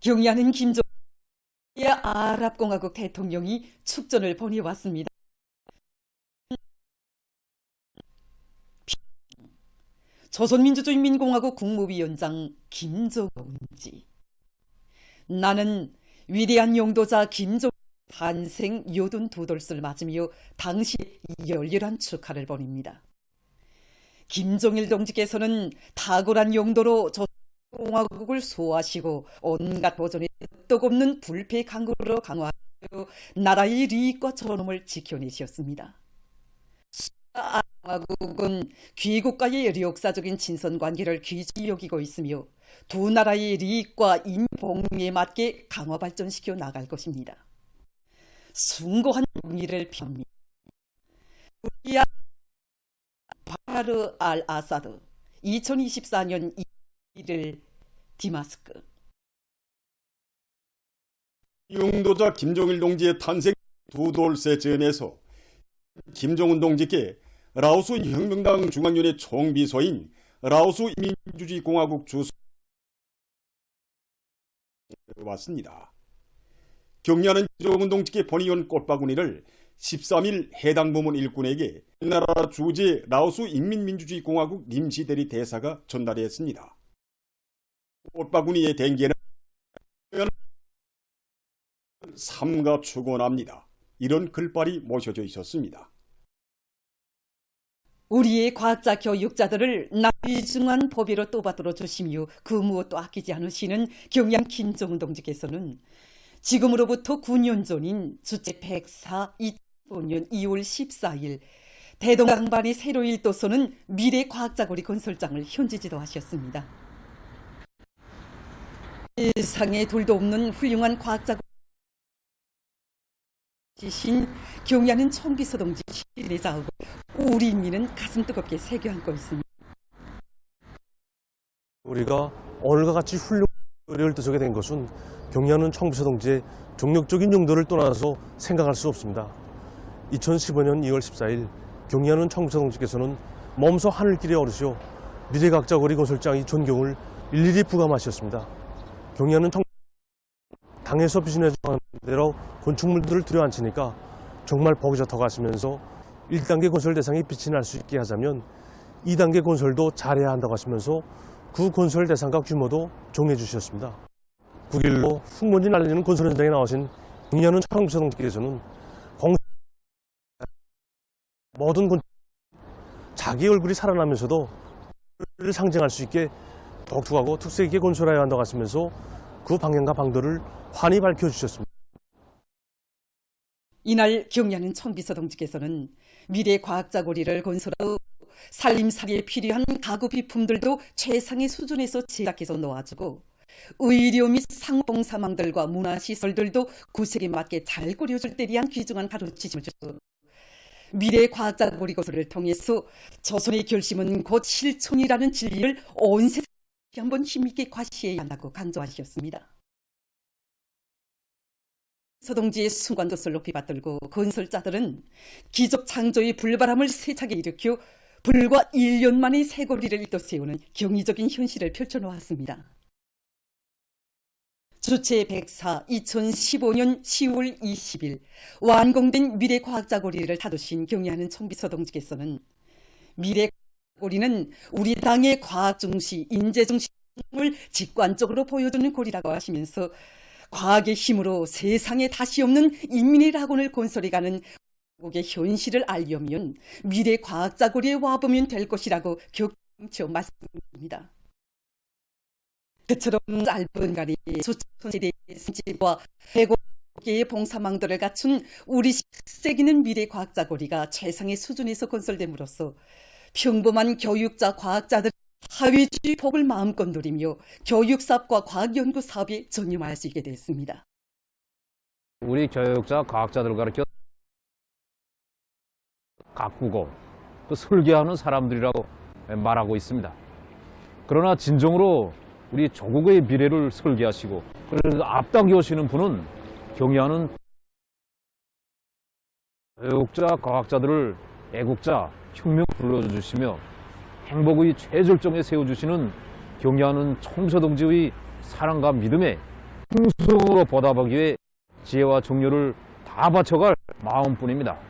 경의하는 김정일 아랍공화국 대통령이 축전을 보내왔습니다. 조선민주주의인민공화국 국무위원장 김정은지. 나는 위대한 용도자 김정일 탄생 요둔 두 돌을 맞으며 당시 열렬한 축하를 보냅니다. 김정일 동지께서는 탁월한 용도로 조선공화국을 수호하시고 온갖 도전에 끄떡 없는 불패 강국으로 강화하여 나라의 리익과 존엄을 지켜내셨습니다. 공화국은 귀국과의 역사적인 친선관계를 귀중히 여기고 있으며 두 나라의 리익과 인복리에 맞게 강화 발전시켜 나갈 것입니다. 숭고한 용의를 펴니다. 바르 알 아사드 2024년 1일 디마스크. 용도자 김정일 동지의 탄생 두 돌세 즈음에서 김정은 동지께 라오스 혁명당 중앙위원회 총비서인 라오스 민주주의공화국 주소 왔습니다. 경리하는 김정은 동지께 본의원 꽃바구니를 13일 해당 부문 일꾼에게 나라 주재 라오스 인민민주주의공화국 임시대리 대사가 전달했습니다. 꽃바구니의 댕기에는 삼가 축원합니다. 이런 글발이 모셔져 있었습니다. 우리의 과학자 교육자들을 나귀중한 보배로 또받들어 주시며 그 무엇도 아끼지 않으시는 경양 김정은 동지께서는 지금으로부터 9년 전인 주체 104 2005년 2월 14일 대동강반의 새로 일도서는 미래과학자거리 건설장을 현지지도 하셨습니다. 세상에 둘도 없는 훌륭한 과학자 신 경의하는 총비서 동지 신뢰자하고 우리 인민은 가슴 뜨겁게 새겨안고 있습니다. 우리가 오늘과 같이 훌륭한 의뢰를 뜨서게 된 것은 경의하는 총비서 동지의 종력적인 용도를 떠나서 생각할 수 없습니다. 2015년 2월 14일 경의하는 총비서 동지께서는 몸소 하늘길에 오르시어 미래과학자거리 건설장의 존경을 일일이 부감하셨습니다. 경의하는 당에서 비준해 준 대로 건축물들을 들여앉히니까 정말 보기 좋다고 하시면서 1단계 건설 대상이 빛이 날 수 있게 하자면 2단계 건설도 잘해야 한다고 하시면서 그 건설 대상과 규모도 정해 주셨습니다. 9일로 흙먼지 날리는 건설 현장에 나오신 경의하는 총비서 동지께서는 모든 자기 얼굴이 살아나면서도 를 상징할 수 있게 독특하고 특색 있게 건설해야 한다고 하시면서 그 방향과 방도를 환히 밝혀주셨습니다. 이날 경의하는 총비서 동지께서는 미래과학자거리를 건설하고 살림살이에 필요한 가구 비품들도 최상의 수준에서 제작해서 놓아주고 의료 및 상봉사망들과 문화시설들도 구색에 맞게 잘 꾸려줄 때 대한 귀중한 가르치심을 주고 미래과학자거리 건설을 통해서 조선의 결심은 곧 실천이라는 진리를 온 세상에 한번 힘있게 과시해야 한다고 강조하셨습니다. 서동지의 순간도를 높이 받들고 건설자들은 기적 창조의 불바람을 세차게 일으켜 불과 1년 만에 새거리를 일떠 세우는 경이적인 현실을 펼쳐놓았습니다. 주체 104 2015년 10월 20일 완공된 미래과학자거리를 다루신 경의하는 총비서 동지께서는 미래과학거리는 우리 당의 과학중시, 인재중심을 직관적으로 보여주는 고리라고 하시면서 과학의 힘으로 세상에 다시 없는 인민의 낙원을 건설해가는 한국의 현실을 알려면 미래과학자거리에 와보면 될 것이라고 격려 말씀드립니다. 그처럼 짧은 거리 수천세대의 승집과 105개의 봉사망들을 갖춘 우리 색이는 미래과학자거리가 최상의 수준에서 건설됨으로써 평범한 교육자 과학자들 사회주의 복을 마음껏 누리며 교육사업과 과학연구 사업에 전념할 수 있게 됐습니다. 우리 교육자 과학자들을 가르쳐 가꾸고 또 설계하는 사람들이라고 말하고 있습니다. 그러나 진정으로 우리 조국의 미래를 설계하시고 그래서 앞당겨오시는 분은 경의하는 교육자 과학자들을 애국자 혁명 불러주시며 행복의 최절정에 세워주시는 경의하는 총비서 동지의 사랑과 믿음에 충성으로 보답하기 위해 지혜와 정열을 다 바쳐갈 마음뿐입니다.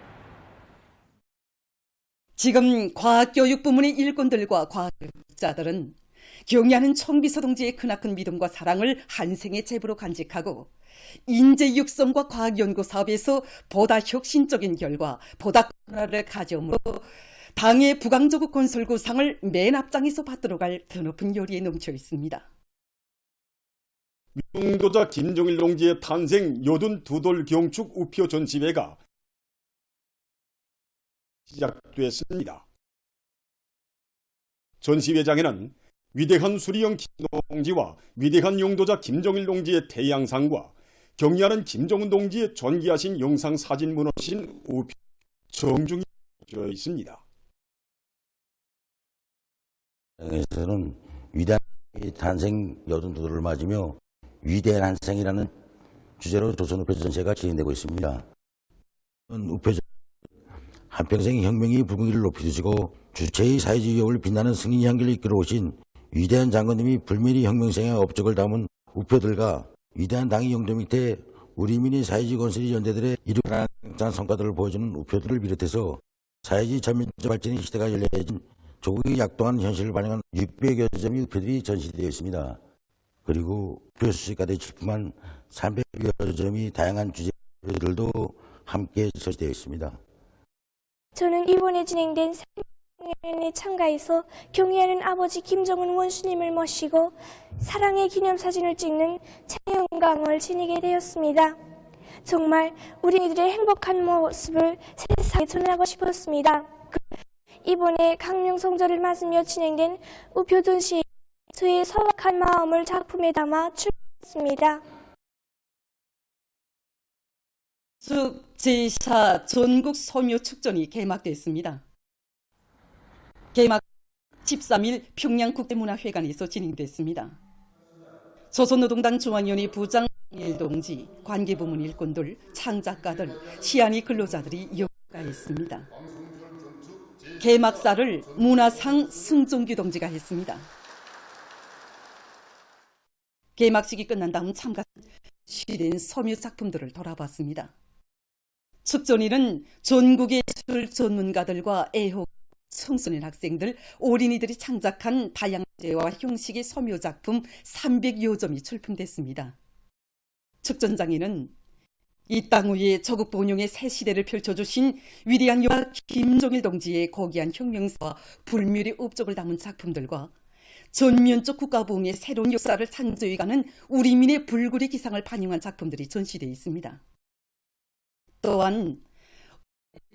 지금 과학교육 부문의 일꾼들과 과학자들은 경의하는 청비서 동지의 크나큰 믿음과 사랑을 한 생의 제부로 간직하고 인재 육성과 과학연구 사업에서 보다 혁신적인 결과, 보다 변화를 가져오므로 당의 부강조국 건설 구상을 맨 앞장에서 받들어 갈 드높은 요리에 넘쳐 있습니다. 용도자 김정일 동지의 탄생 요든 두돌 경축 우표 전시회가 시작됐습니다. 전시회장에는 위대한 수리형 김동지와 위대한 용도자 김정일 동지의 태양상과 경의하는 김정은 동지의 존귀하신 영상 사진 문화신 우표 정중히 되어 있습니다. 에서는 위대한 탄생 82돌을 맞으며 위대한 한생이라는 주제로 조선우표 전시회가 진행되고 있습니다. 우표 한평생 혁명이 붉은기를 높이 드시고 주체의 사회주의 위협을 빛나는 승리의 향기를 이끌어 오신 위대한 장군님이 불멸의 혁명생의 업적을 담은 우표들과 위대한 당의 영도 밑에 우리 민의 사회주의 건설의 연대들의 이루어가는 성과들을 보여주는 우표들을 비롯해서 사회주의 전면적 발전의 시대가 열려진 조국의 약동한 현실을 반영한 600여 점의 우표들이 전시되어 있습니다. 그리고 우표 수식가대 출품한 300여 점의 다양한 주제들도 함께 설치되어 있습니다. 저는 이번에 진행된 상영회에 참가해서 경의하는 아버지 김정은 원수님을 모시고 사랑의 기념사진을 찍는 촬영감을 지니게 되었습니다. 정말 우리들의 행복한 모습을 세상에 전하고 싶었습니다. 이번에 강명성절을 맞으며 진행된 우표 전시회 저의 소박한 마음을 작품에 담아 출품했습니다. 제4 전국 소묘 축전이 개막됐습니다. 개막 13일 평양 국대문화회관에서 진행됐습니다. 조선노동당 중앙위원회 부장 일동지, 관계부문 일꾼들, 창작가들, 시안이 근로자들이 역가했습니다. 개막사를 문화상 승종규 동지가 했습니다. 개막식이 끝난 다음 참가 시된 소묘 작품들을 돌아봤습니다. 축전일은 전국의 예술 전문가들과 애호, 청소년 학생들, 어린이들이 창작한 다양한 재와 형식의 소묘 작품 300여 점이 출품됐습니다. 축전장에는 이 땅 위에 조국 번영의 새 시대를 펼쳐주신 위대한 영화 김정일 동지의 고귀한 혁명사와 불멸의 업적을 담은 작품들과 전면적 국가부흥의 새로운 역사를 창조해가는 우리민의 불굴의 기상을 반영한 작품들이 전시되어 있습니다. 또한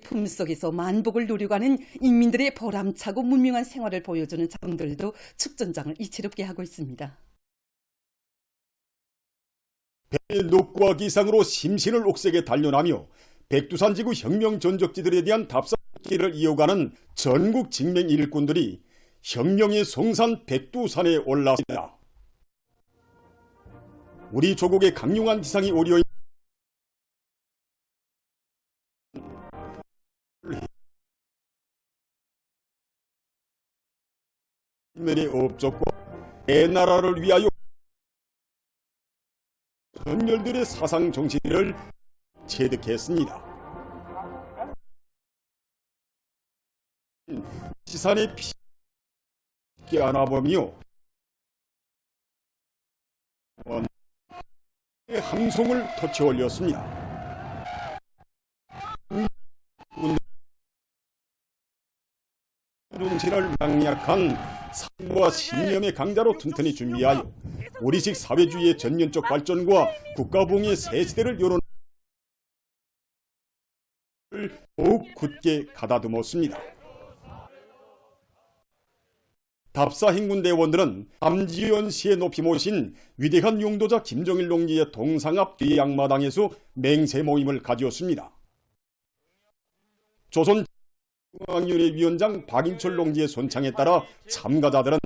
품속에서 만복을 누려가는 인민들의 보람차고 문명한 생활을 보여주는 작품들도 축전장을 이채롭게 하고 있습니다. 배의 녹과 기상으로 심신을 옥색에 단련하며 백두산 지구 혁명 전적지들에 대한 답사길을 이어가는 전국 직맹 일꾼들이 혁명의 성산 백두산에 올랐습니다. 우리 조국의 강력한 기상이 오려 인민의 업적과 내 나라를 위하여 전열들의 사상 정신을 체득했습니다. 지산의 피게 안아보며 함송을 터치 올렸습니다. 정신을 강약한 삶과 신념의 강자로 튼튼히 준비하여 우리식 사회주의의 전면적 발전과 국가부흥의 새 시대를 열어놓을 더욱 굳게 가다듬었습니다. 답사 행군대원들은 함지연 씨의 높이 모신 위대한 용도자 김정일 동지의 동상 앞 뒤 양마당에서 맹세 모임을 가지었습니다. 조선 중앙위원회 위원장 박인철 동지의 손창에 따라 참가자들은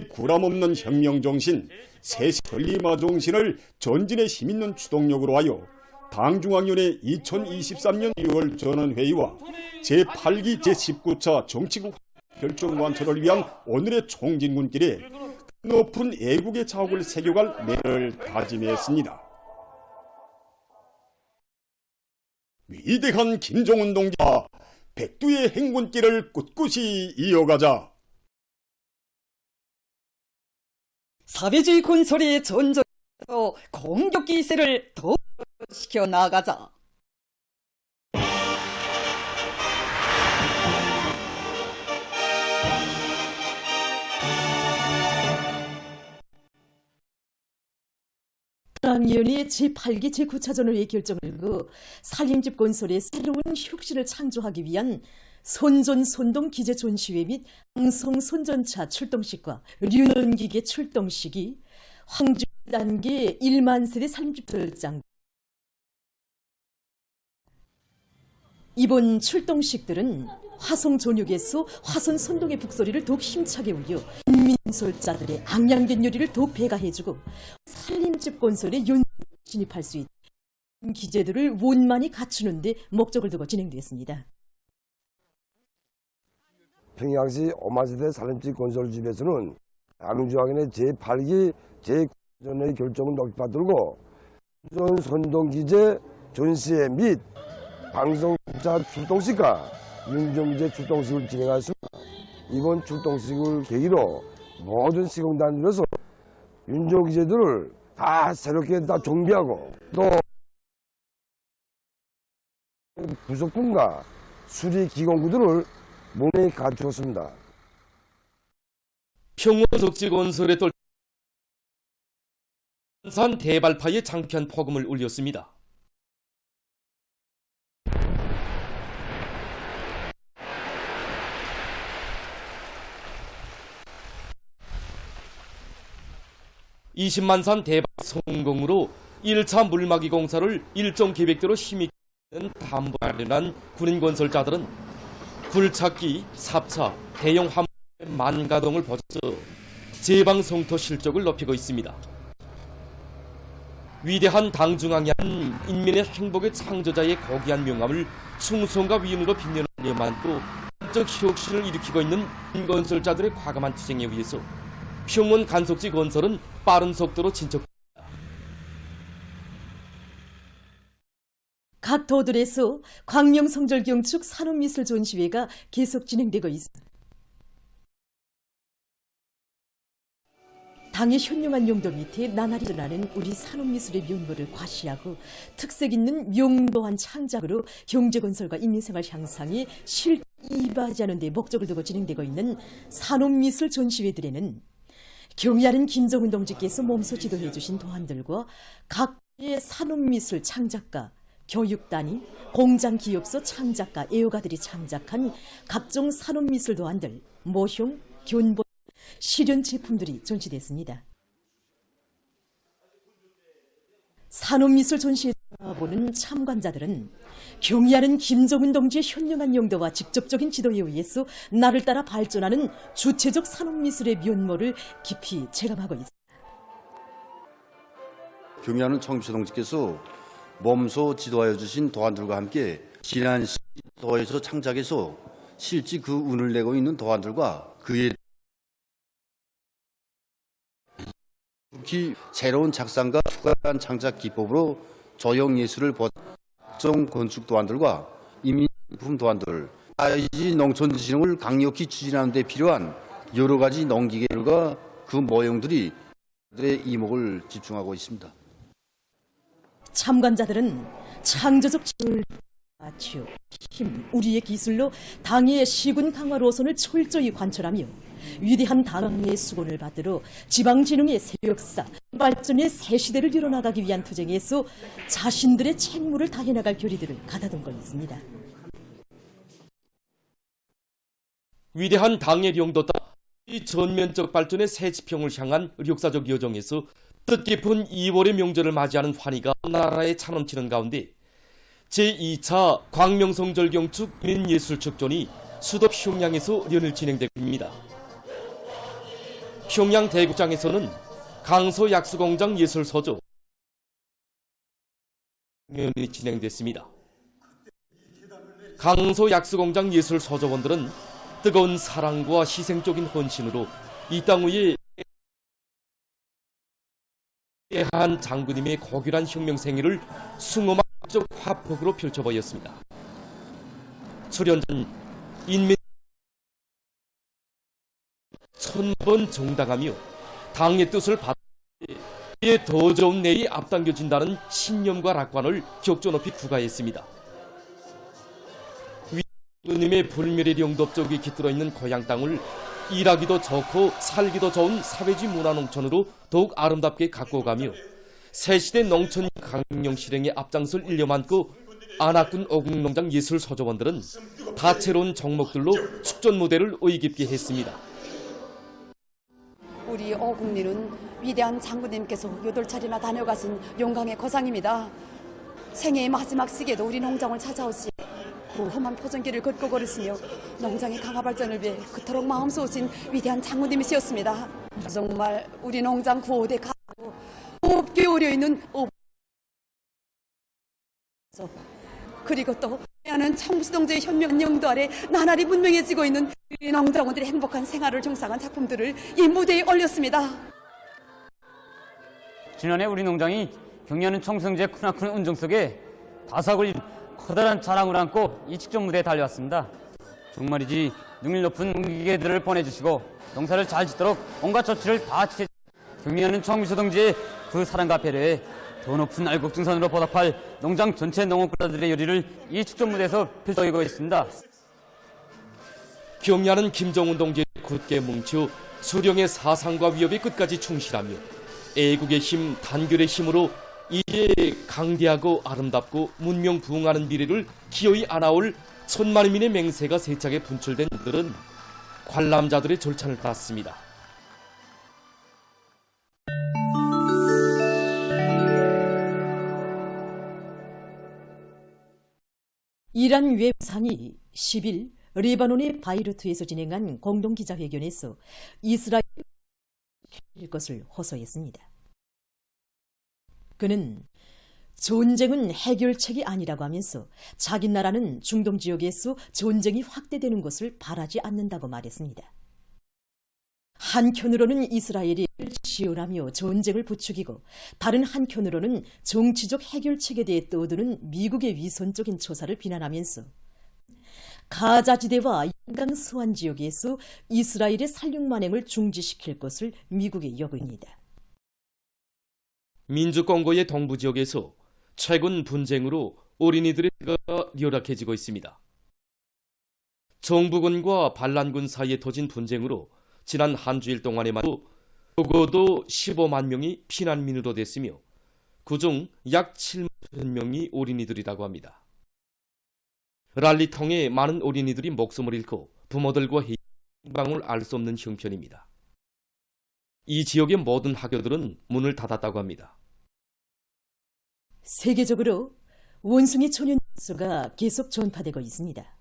구람없는 혁명정신, 새시 전리마 정신을 전진의 힘있는 추동력으로 하여 당중앙위원회 2023년 6월 전원회의와 제8기 제19차 정치국 결정관철을 위한 오늘의 총진군길에 높은 애국의 자옥을 새겨갈 내를 다짐했습니다. 위대한 김정은 동지가 백두의 행군길을 꿋꿋이 이어가자 사회주의 건설의 전전에서 공격 기세를 더 시켜 나가자. 한학위원회 제8기 제9차전의 결정을 살림집 건설의 새로운 혁신을 창조하기 위한 손전손동 기재 전시회 및 방송 손전차 출동식과 류넌기계 출동식이 황주 단계 1만 세대 살림집 설장. 이번 출동식들은 화성 전역에서 화선 선동의 북소리를 더욱 힘차게 울려 민설자들의 악량된 요리를 더욱 배가해주고 살림집 건설에 진입할 수 있는 기재들을 원만히 갖추는 데 목적을 두고 진행되었습니다. 평양시 오마세대 살림집 건설집에서는 양주학인의 제8기 제9전의 결정을 높이 받들고 선동기재 전시회 및 방송자 출동식과 윤정기재 출동식을 진행하였습니다. 이번 출동식을 계기로 모든 시공단들에서 윤정기재들을 다 새롭게 다 정비하고 또 부속품과 수리 기공구들을 몸에 갖추었습니다. 평원 적지 건설에 산 대발파의 장편 포금을 울렸습니다. (20만산) 대발 성공으로 1차 물막이 공사를 일정 계획대로 힘있게 담보 마련한 군인 건설자들은 굴착기, 삽차, 대형 화물의 만가동을 버텨서 제방 성토 실적을 높이고 있습니다. 위대한 당중앙이 한 인민의 행복의 창조자의 고귀한 명함을 충성과 위임으로 빛내려 만고 적 혁신을 일으키고 있는 건설자들의 과감한 투쟁에 의해서 평원 간속지 건설은 빠른 속도로 진척됩니다. 각 도들에서 광명성절경축 산업미술 전시회가 계속 진행되고 있습니다. 당의 현명한 용도 밑에 나날이 드러나는 우리 산업미술의 면모를 과시하고 특색 있는 명도한 창작으로 경제건설과 인민생활 향상에 실이바지하는 데 목적을 두고 진행되고 있는 산업미술 전시회들에는 경의하는 김정은 동지께서 몸소 지도해 주신 도안들과 각의 산업미술 창작가, 교육단위, 공장기업소 창작가, 애호가들이 창작한 각종 산업미술 도안들, 모형, 견본, 실현 제품들이 전시됐습니다. 산업미술 전시에 보는 참관자들은 경의하는 김정은 동지의 현명한 용도와 직접적인 지도에 의해서 나를 따라 발전하는 주체적 산업미술의 면모를 깊이 체감하고 있습니다. 경의하는 청비서 동지께서 몸소 지도하여 주신 도안들과 함께 지난 시도에서 창작해서 실제 그 운을 내고 있는 도안들과 그의 특히 새로운 작상과 추가한 창작 기법으로 조형 예술을 보정 건축 도안들과 인민품 도안들, IG 농촌진흥을 강력히 추진하는 데 필요한 여러 가지 농기계들과 그 모형들이 그들의 이목을 집중하고 있습니다. 참관자들은 창조적 맞추, 힘, 우리의 기술로 당의 시군 강화 노선을 철저히 관철하며 위대한 당의 수건을 받들어 지방진흥의 새 역사, 발전의 새 시대를 이뤄나가기 위한 투쟁에서 자신들의 책무를 다해나갈 결의들을 가다듬고 있습니다. 위대한 당의 용도 따라 이 전면적 발전의 새 지평을 향한 역사적 여정에서 뜻깊은 2월의 명절을 맞이하는 환희가 나라에 차넘치는 가운데 제2차 광명성절경축 인민예술축전이 수도 평양에서 연일 진행되고 있습니다. 평양 대구장에서는 강서 약수공장 예술서조 연이 진행됐습니다. 강서 약수공장 예술서조원들은 뜨거운 사랑과 희생적인 헌신으로 이 땅 위에 위대한 장군님의 고귀한 혁명 생애를 숭어막적 화폭으로 펼쳐보였습니다. 출연전 인민 1000번 정당하며 당의 뜻을 받아 이에 더 좋은 내일이 앞당겨진다는 신념과 낙관을 격조 높이 구가했습니다. 위대님의 불멸의 영덕적이 깃들어 있는 고향 땅을 일하기도 좋고 살기도 좋은 사회주의 문화농촌으로 더욱 아름답게 가꾸어가며 새시대 농촌 강령 실행에 앞장설 일념 안고 안학군 어국농장 예술소조원들은 다채로운 종목들로 축전 무대를 의깊게 했습니다. 우리 어국리는 위대한 장군님께서 8차례나 다녀가신 용강의 거장입니다. 생애의 마지막 시기에도 우리 농장을 찾아오시 그 험한 포전길을 걷고 걸으시며 농장의 강화 발전을 위해 그토록 마음 쏘신 위대한 장군님이시었습니다. 정말 우리 농장 구호대 가고 곱게 오려있는 그리고 또 하는 청부시동지의 현명 영도 아래 나날이 문명해지고 있는 우리 농장원들의 행복한 생활을 종상한 작품들을 이 무대에 올렸습니다. 지난해 우리 농장이 경리하는 청성제 크나큰 운정 속에 다삭을 커다란 자랑을 안고 이 축전 무대에 달려왔습니다. 정말이지 능률 높은 기계들을 보내주시고 농사를 잘 짓도록 온갖 조치를 다 취해 경리하는 청미소 동지의 그 사랑과 배려에 더 높은 알곡증산으로 보답할 농장 전체 농업가들의 요리를 이 축전 무대에서 펼쳐보이고 있습니다. 경리하는 김정은 동지의 굳게 뭉쳐 수령의 사상과 위협에 끝까지 충실하며 애국의 힘, 단결의 힘으로 이제 강대하고 아름답고 문명 부흥하는 미래를 기어이 안아올 천만민의 맹세가 세차게 분출된 그들은 관람자들의 절찬을 받았습니다. 이란 외무상이 10일 레바논의 바이루트에서 진행한 공동기자회견에서 이스라엘 것을 호소했습니다. 그는 전쟁은 해결책이 아니라고 하면서 자기 나라는 중동 지역에서 전쟁이 확대되는 것을 바라지 않는다고 말했습니다. 한켠으로는 이스라엘이 지원하며 전쟁을 부추기고 다른 한켠으로는 정치적 해결책에 대해 떠드는 미국의 위선적인 처사를 비난하면서 가자지대와 양강 서안 지역에서 이스라엘의 살육 만행을 중지시킬 것을 미국에 요구합니다. 민주공고의 동부 지역에서 최근 분쟁으로 어린이들의 대가가 열악해지고 있습니다. 정부군과 반란군 사이에 터진 분쟁으로 지난 한 주일 동안에만 적어도 15만 명이 피난민으로 됐으며 그중 약 7만 명이 어린이들이라고 합니다. 랄리 통해 많은 어린이들이 목숨을 잃고 부모들과 행방을 알 수 없는 형편입니다. 이 지역의 모든 학교들은 문을 닫았다고 합니다. 세계적으로 원숭이 초년 수가 계속 전파되고 있습니다.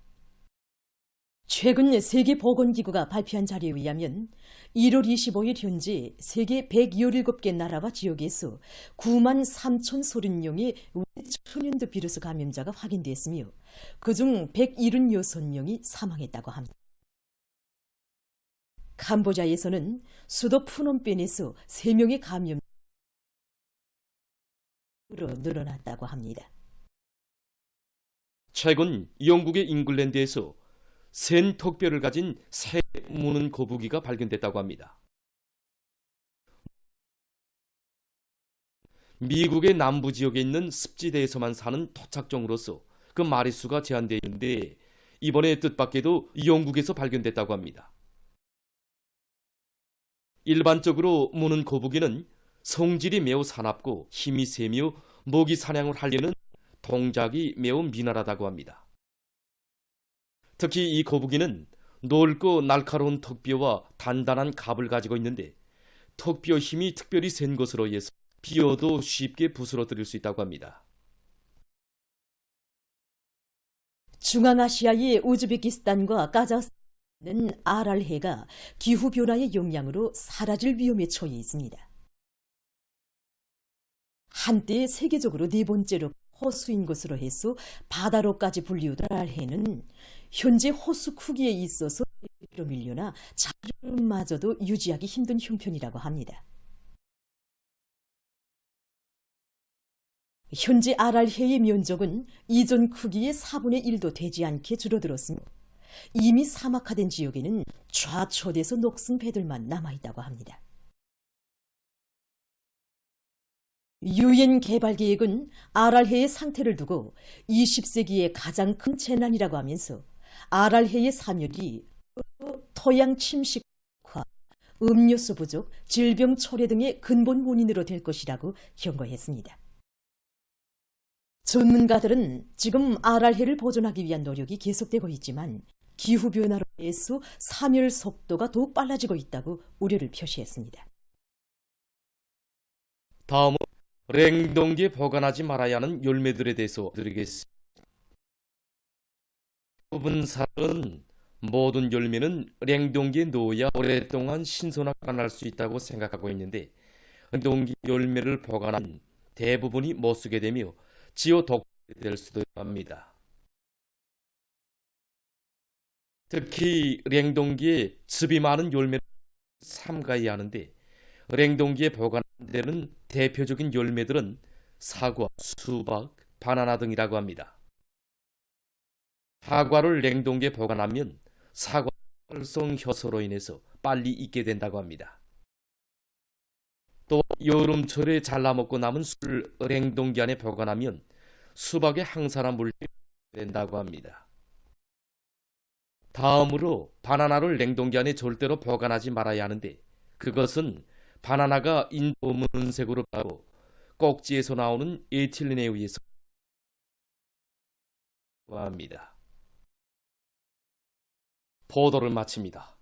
최근 세계보건기구가 발표한 자료에 의하면 1월 25일 현재 세계 117개 나라와 지역에서 9만 3,030명의 초년도 비루스 감염자가 확인됐으며 그중 176명이 사망했다고 합니다. 캄보자에서는 수도 푸놈펜에서 3명의 감염자로 늘어났다고 합니다. 최근 영국의 잉글랜드에서 센 턱뼈를 가진 새 무는 거북이가 발견됐다고 합니다. 미국의 남부 지역에 있는 습지대에서만 사는 토착종으로서 그 마리수가 제한되어 있는데 이번에 뜻밖에도 영국에서 발견됐다고 합니다. 일반적으로 무는 거북이는 성질이 매우 사납고 힘이 세며 먹이 사냥을 하려는 동작이 매우 미나하다고 합니다. 특히 이 거북이는 넓고 날카로운 턱뼈와 단단한 갑을 가지고 있는데 턱뼈 힘이 특별히 센 것으로 인해서 비어도 쉽게 부스러뜨릴 수 있다고 합니다. 중앙아시아의 우즈베키스탄과 카자흐스탄은 아랄해가 기후변화의 영향으로 사라질 위험에 처해 있습니다. 한때 세계적으로 4번째로 호수인 것으로 해서 바다로까지 불리우던 아랄해는 현재 호수 크기에 있어서 밀려나 자료마저도 유지하기 힘든 형편이라고 합니다. 현재 아랄해의 면적은 이전 크기의 4분의 1도 되지 않게 줄어들었으며 이미 사막화된 지역에는 좌초대에서 녹슨 배들만 남아있다고 합니다. 유엔 개발 계획은 아랄해의 상태를 두고 20세기의 가장 큰 재난이라고 하면서 아랄해의 사멸이 토양 침식과 음료수 부족, 질병 초래 등의 근본 원인으로 될 것이라고 경고했습니다. 전문가들은 지금 아랄해를 보존하기 위한 노력이 계속되고 있지만 기후변화로 인해서 사멸 속도가 더욱 빨라지고 있다고 우려를 표시했습니다. 다음은 냉동기에 보관하지 말아야 하는 열매들에 대해서 드리겠습니다. 부분 사람은 모든 열매는 냉동기에 넣어야 오랫동안 신선하게 보관할 수 있다고 생각하고 있는데 냉동기 열매를 보관한 대부분이 못 쓰게 되며 지어 독이 될 수도 합니다. 특히 냉동기에 즙이 많은 열매를 삼가야 하는데 냉동기에 보관되는 대표적인 열매들은 사과, 수박, 바나나 등이라고 합니다. 사과를 냉동기에 보관하면 사과 활성 효소로 인해서 빨리 익게 된다고 합니다. 또 여름철에 잘라먹고 남은 술을 냉동기 안에 보관하면 수박의 항산화 물질이 된다고 합니다. 다음으로 바나나를 냉동기 안에 절대로 보관하지 말아야 하는데 그것은 바나나가 인도문색으로 변하고 꼭지에서 나오는 에틸렌에 의해서 합니다. 보도를 마칩니다.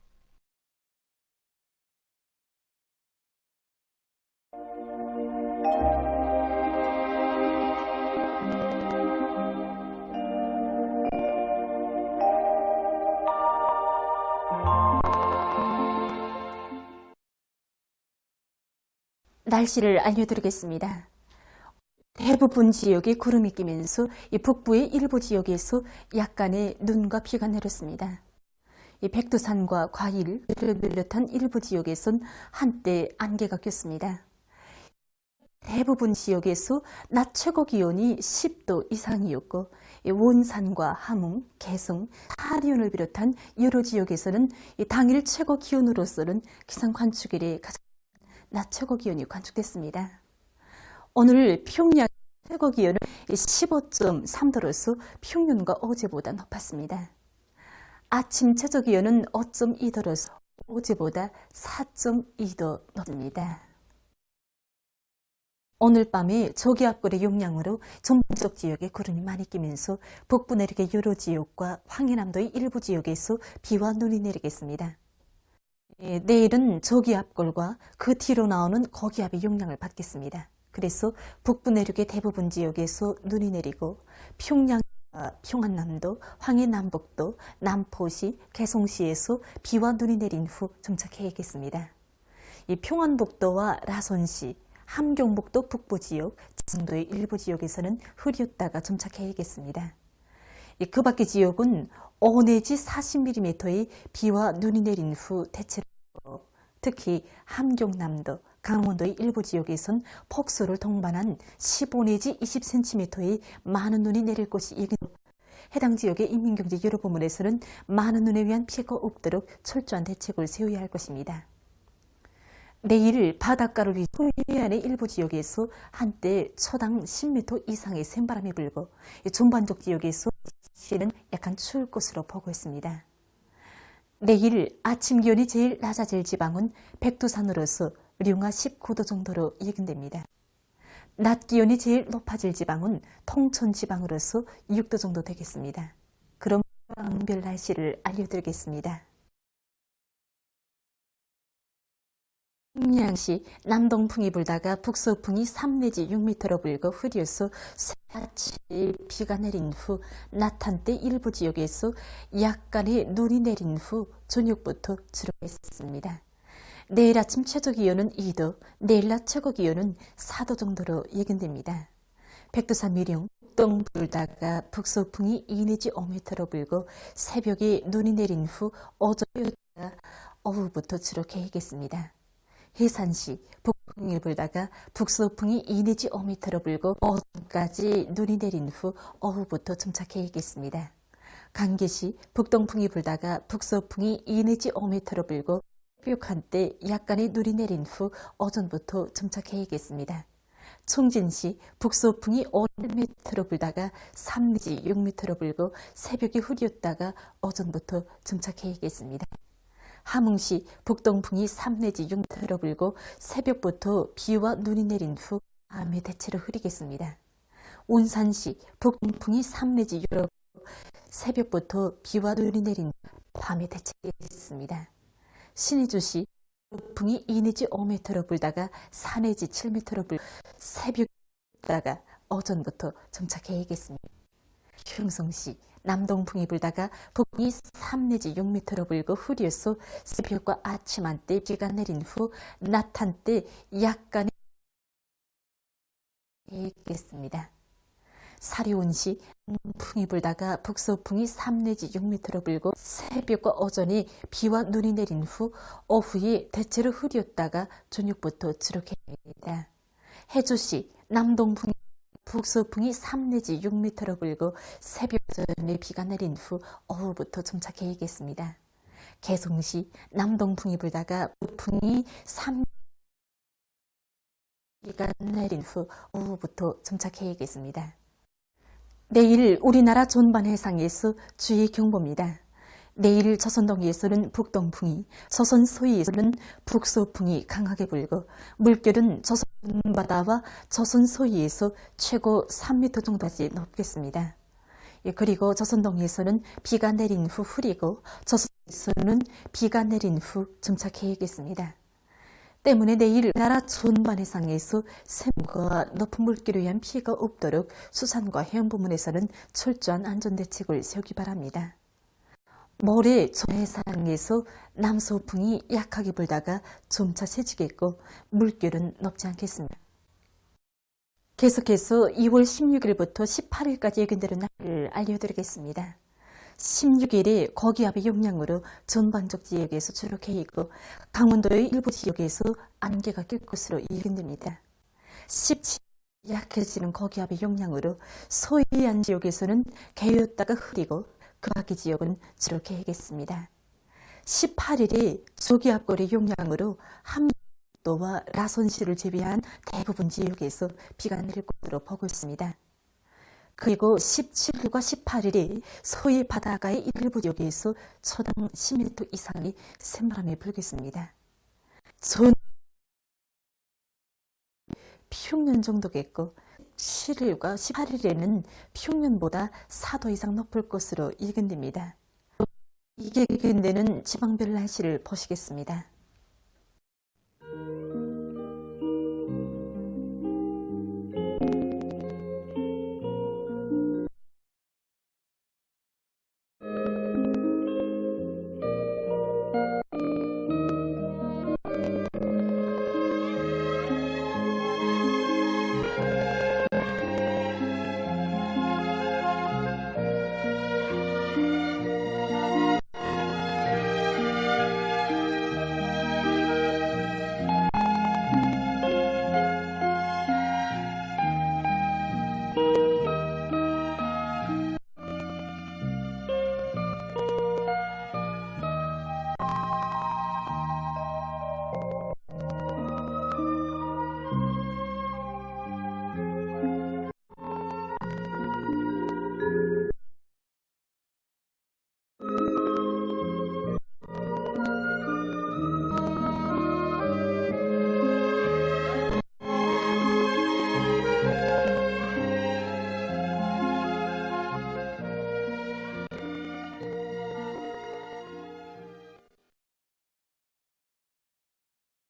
날씨를 알려드리겠습니다. 대부분 지역에 구름이 끼면서 이 북부의 일부 지역에서 약간의 눈과 비가 내렸습니다. 이 백두산과 과일을 비롯한 일부 지역에선 한때 안개가 꼈습니다. 대부분 지역에서 낮 최고 기온이 10도 이상이었고 원산과 함흥, 개성, 하리온을 비롯한 여러 지역에서는 당일 최고 기온으로서는 기상 관측 이래 가장 낮 최고 기온이 관측됐습니다. 오늘 평양 최고 기온은 15.3도로서 평년과 어제보다 높았습니다. 아침 최저 기온은 5.2도로서 어제보다 4.2도 높습니다. 오늘 밤에 저기압골의 영향으로 전북쪽 지역에 구름이 많이 끼면서 북부 내륙의 여러 지역과 황해남도의 일부 지역에서 비와 눈이 내리겠습니다. 내일은 저기압골과 그 뒤로 나오는 고기압의 영향을 받겠습니다. 그래서 북부 내륙의 대부분 지역에서 눈이 내리고 평안남도, 황해남북도, 남포시, 개성시에서 비와 눈이 내린 후 점차 개겠습니다. 이 평안북도와 라손시, 함경북도 북부 지역, 진도의 일부 지역에서는 흐렸다가 점차 개겠습니다. 그 밖의 지역은 5 내지 40mm의 비와 눈이 내린 후 대체로 특히 함경남도, 강원도의 일부 지역에선 폭설을 동반한 15 내지 20cm의 많은 눈이 내릴 것이 예견되고 해당 지역의 인민경제 여러 부문에서는 많은 눈에 의한 피해가 없도록 철저한 대책을 세워야 할 것입니다. 내일 바닷가를 위해 해안의 일부 지역에서 한때 초당 10m 이상의 센바람이 불고 전반적 지역에서 시는 약간 추울 것으로 보고 있습니다. 내일 아침 기온이 제일 낮아질 지방은 백두산으로서 령화 19도 정도로 예견됩니다. 낮 기온이 제일 높아질 지방은 통천 지방으로서 6도 정도 되겠습니다. 그럼 지방별 날씨를 알려드리겠습니다. 평양시 남동풍이 불다가 북서풍이 3 내지 6m로 불고 흐려서 새아침 비가 내린 후 낮 한때 일부 지역에서 약간의 눈이 내린 후 저녁부터 주룩했습니다. 내일 아침 최저 기온은 2도, 내일 낮 최고 기온은 4도 정도로 예견됩니다. 백두산 미령 북동 불다가 북서풍이 2 내지 5m로 불고 새벽에 눈이 내린 후 어제였다가 오후부터 주로 개겠습니다. 해산시 북풍이 불다가 북서풍이 2 내지 5m로 불고 오전까지 눈이 내린 후 오후부터 정착해야겠습니다. 강계시 북동풍이 불다가 북서풍이 2 내지 5m로 불고 새벽 한때 약간의 눈이 내린 후 오전부터 정착해야겠습니다. 총진시 북서풍이 5m로 불다가 3 내지 6m로 불고 새벽에 흐렸다가 오전부터 정착해야겠습니다. 함흥시 북동풍이 3 내지 6m로 불고 새벽부터 비와 눈이 내린 후 밤에 대체로 흐리겠습니다. 운산시 북동풍이 3 내지 6m로 불고 새벽부터 비와 눈이 내린 밤에 대체겠습니다. 신의주시 북풍이 2 내지 5m로 불다가 4 내지 7m로 불고 새벽에 다가 오전부터 정착해야겠습니다. 흉성시 남동풍이 불다가 북풍이 3 내지 6m로 불고 흐려서 새벽과 아침 한때 비가 내린 후 낮 한때 약간의 해야겠습니다. 사리온시 풍이 불다가 북서풍이 3 내지 6m로 불고 새벽과 오전에 비와 눈이 내린 후 오후에 대체로 흐렸다가 저녁부터 주룩해야 합니다. 해주시 남동풍이 북서풍이 3 내지 6m로 불고 새벽 전에 비가 내린 후 오후부터 정착해야겠습니다. 개성시 남동풍이 불다가 북풍이 3 비가 내린 후 오후부터 정착해야겠습니다. 내일 우리나라 존반 해상에서 주의 경보입니다. 내일 조선동해에서는 북동풍이, 조선 서해에서는 북서풍이 강하게 불고 물결은 조선 바다와 조선 서해에서 최고 3m 정도까지 높겠습니다. 그리고 조선동해에서는 비가 내린 후 흐리고 조선에서는 비가 내린 후 정착해야겠습니다. 때문에 내일 나라 존반 해상에서 샘과 높은 물결에 의한 피해가 없도록 수산과 해양부문에서는 철저한 안전대책을 세우기 바랍니다. 모레 해상에서 남서풍이 약하게 불다가 점차 세지겠고 물결은 높지 않겠습니다. 계속해서 2월 16일부터 18일까지 예견되는 날을 알려드리겠습니다. 16일에 고기압의 영향으로 전반적 지역에서 주룩해있고 강원도의 일부 지역에서 안개가 낄 것으로 예견됩니다. 17일 약해지는 고기압의 영향으로 서해안 지역에서는 개였다가 흐리고 그 밖의 지역은 주룩해야겠습니다. 18일에 조기압골의 영향으로 함도와 라선시를 제외한 대부분 지역에서 비가 내릴 것으로 보고 있습니다. 그리고 17일과 18일에 서해 바다가의 일부 지역에서 초당 10m 이상의 샘바람이 불겠습니다. 평년 정도겠고 17일과 18일에는 평년보다 4도 이상 높을 것으로 예견됩니다. 이게 예견되는 지방별 날씨를 보시겠습니다.